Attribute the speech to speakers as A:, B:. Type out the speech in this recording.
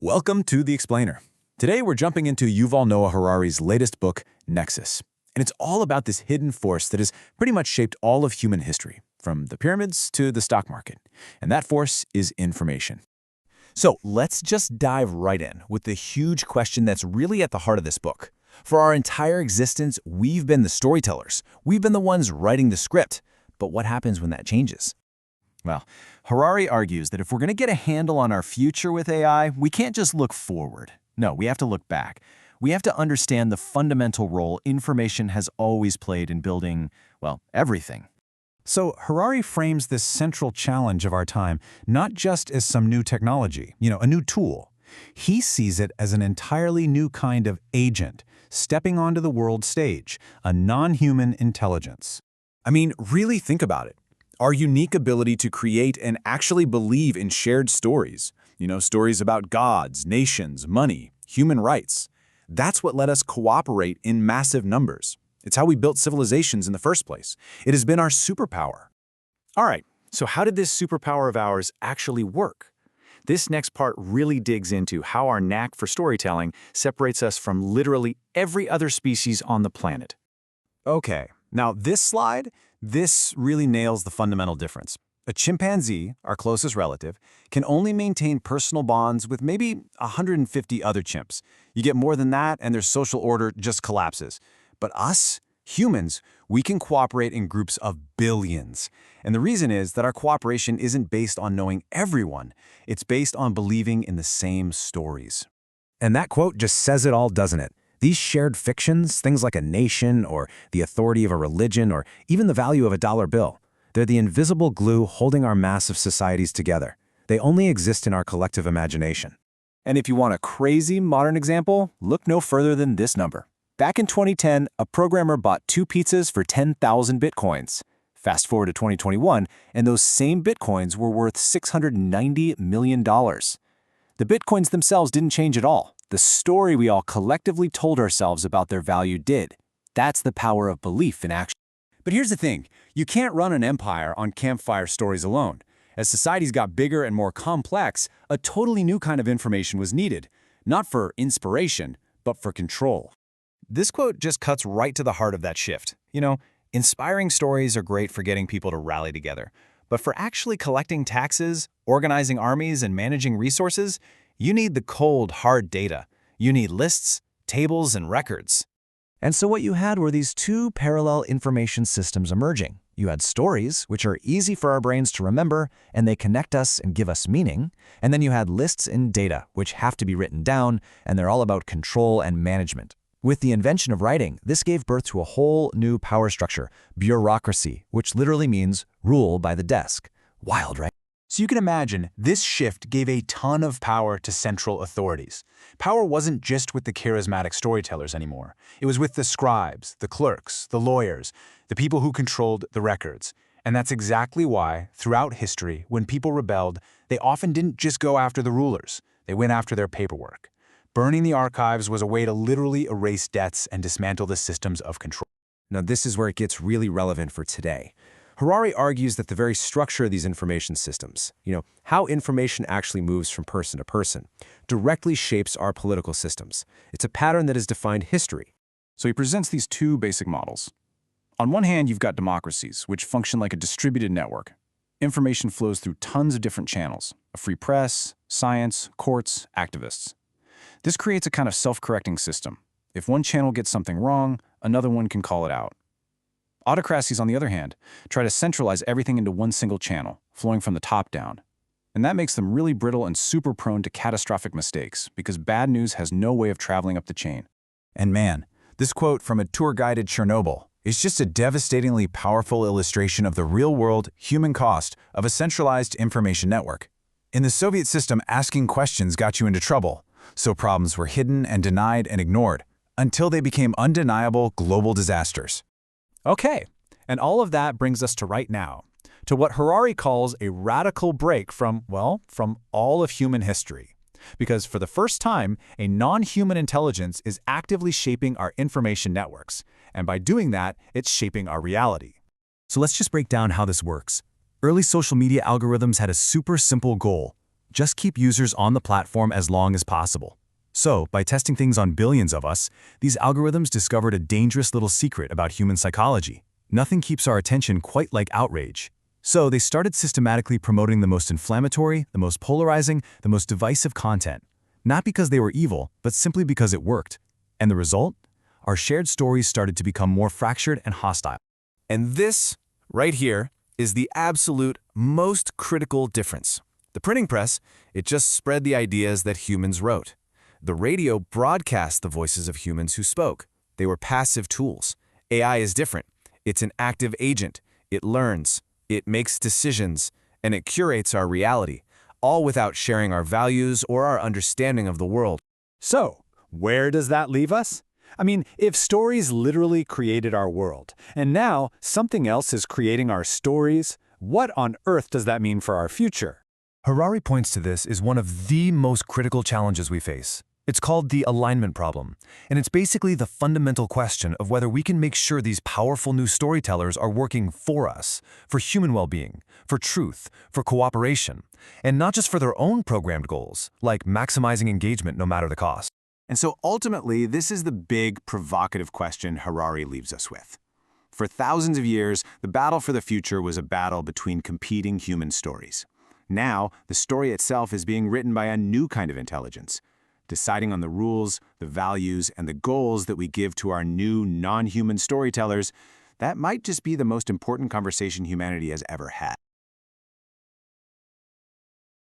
A: Welcome to The Explainer. Today we're jumping into Yuval Noah Harari's latest book, Nexus. And it's all about this hidden force that has pretty much shaped all of human history, from the pyramids to the stock market. And that force is information.
B: So let's just dive right in with the huge question that's really at the heart of this book. For our entire existence, we've been the storytellers. We've been the ones writing the script. But what happens when that changes?
A: Well, Harari argues that if we're going to get a handle on our future with AI, we can't just look forward. No, we have to look back. We have to understand the fundamental role information has always played in building, well, everything.
C: So Harari frames this central challenge of our time not just as some new technology, a new tool. He sees it as an entirely new kind of agent, stepping onto the world stage, a non-human intelligence.
A: I mean, really think about it. Our unique ability to create and actually believe in shared stories, stories about gods, nations, money, human rights. That's what let us cooperate in massive numbers. It's how we built civilizations in the first place. It has been our superpower. All right, so how did this superpower of ours actually work? This next part really digs into how our knack for storytelling separates us from literally every other species on the planet. Okay, now this really nails the fundamental difference. A chimpanzee, our closest relative, can only maintain personal bonds with maybe 150 other chimps. You get more than that and their social order just collapses. But us, humans, we can cooperate in groups of billions. And the reason is that our cooperation isn't based on knowing everyone. It's based on believing in the same stories.
B: And that quote just says it all, doesn't it? These shared fictions, things like a nation or the authority of a religion or even the value of a dollar bill, they're the invisible glue holding our massive societies together. They only exist in our collective imagination.
A: And if you want a crazy modern example, look no further than this number. Back in 2010, a programmer bought 2 pizzas for 10,000 bitcoins. Fast forward to 2021, and those same bitcoins were worth $690 million. The bitcoins themselves didn't change at all. The story we all collectively told ourselves about their value did. That's the power of belief in action. But here's the thing, you can't run an empire on campfire stories alone. As societies got bigger and more complex, a totally new kind of information was needed. Not for inspiration, but for control. This quote just cuts right to the heart of that shift. Inspiring stories are great for getting people to rally together. But for actually collecting taxes, organizing armies, and managing resources, you need the cold, hard data. You need lists, tables, and records.
B: And so what you had were these two parallel information systems emerging. You had stories, which are easy for our brains to remember, and they connect us and give us meaning. And then you had lists and data, which have to be written down, and they're all about control and management. With the invention of writing, this gave birth to a whole new power structure, bureaucracy, which literally means rule by the desk. Wild, right?
A: So you can imagine, this shift gave a ton of power to central authorities. Power wasn't just with the charismatic storytellers anymore. It was with the scribes, the clerks, the lawyers, the people who controlled the records. And that's exactly why, throughout history, when people rebelled, they often didn't just go after the rulers. They went after their paperwork. Burning the archives was a way to literally erase debts and dismantle the systems of control.
B: Now, this is where it gets really relevant for today. Harari argues that the very structure of these information systems, how information actually moves from person to person, directly shapes our political systems. It's a pattern that has defined history.
A: So he presents these 2 basic models. On one hand, you've got democracies, which function like a distributed network. Information flows through tons of different channels: a free press, science, courts, activists. This creates a kind of self-correcting system. If one channel gets something wrong, another one can call it out. Autocracies, on the other hand, try to centralize everything into one single channel, flowing from the top down. And that makes them really brittle and super prone to catastrophic mistakes, because bad news has no way of traveling up the chain.
C: And man, this quote from a tour-guided Chernobyl is just a devastatingly powerful illustration of the real-world human cost of a centralized information network. In the Soviet system, asking questions got you into trouble, so problems were hidden and denied and ignored, until they became undeniable global disasters.
A: Okay, and all of that brings us to right now, to what Harari calls a radical break from all of human history. Because for the first time, a non-human intelligence is actively shaping our information networks, and by doing that, it's shaping our reality.
B: So let's just break down how this works. Early social media algorithms had a super simple goal:
C: just keep users on the platform as long as possible. So, by testing things on billions of us, these algorithms discovered a dangerous little secret about human psychology. Nothing keeps our attention quite like outrage. So, they started systematically promoting the most inflammatory, the most polarizing, the most divisive content. Not because they were evil, but simply because it worked. And the result? Our shared stories started to become more fractured and hostile.
A: And this, right here, is the absolute most critical difference. The printing press, it just spread the ideas that humans wrote. The radio broadcast the voices of humans who spoke. They were passive tools. AI is different. It's an active agent. It learns, it makes decisions, and it curates our reality, all without sharing our values or our understanding of the world.
D: So, where does that leave us? I mean, if stories literally created our world, and now something else is creating our stories, what on earth does that mean for our future?
B: Harari points to this as one of the most critical challenges we face. It's called the alignment problem, and it's basically the fundamental question of whether we can make sure these powerful new storytellers are working for us, for human well-being, for truth, for cooperation, and not just for their own programmed goals, like maximizing engagement no matter the cost.
A: And so ultimately, this is the big, provocative question Harari leaves us with. For thousands of years, the battle for the future was a battle between competing human stories. Now, the story itself is being written by a new kind of intelligence, deciding on the rules, the values, and the goals that we give to our new non-human storytellers. That might just be the most important conversation humanity has ever had.